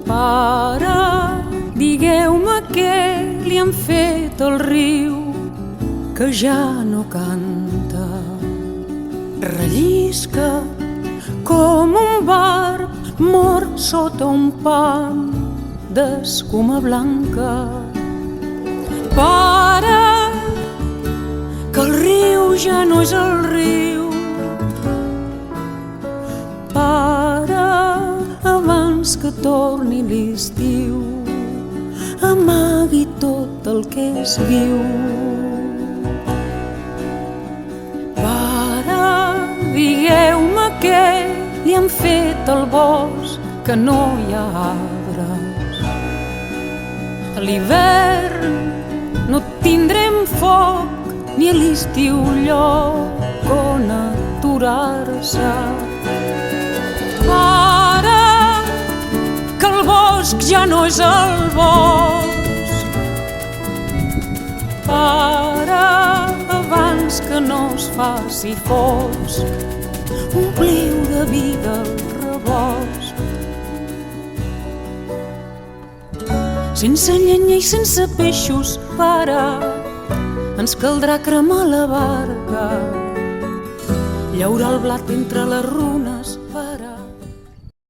Pare, digueu-me què li han fet al riu, que ja no canta. Rellisca com un barb mort sota un pam d'escuma blanca. Pare, que el riu ja no és el riu. Pare, abans que torni l'estiu, amagui tot el que és viu. Pare, digueu-me què li han fet al bosc, que no hi ha arbres. A l'hivern no tindrem foc, ni a l'estiu lloc on aturar-se. Pare, que el bosc ja no és el bosc. Pare, abans que no es faci fosc, ompliu de vida el rebost. Sense llenya i sense peixos, pare, ens caldrà cremar la barca, llaurar el blat entre les runes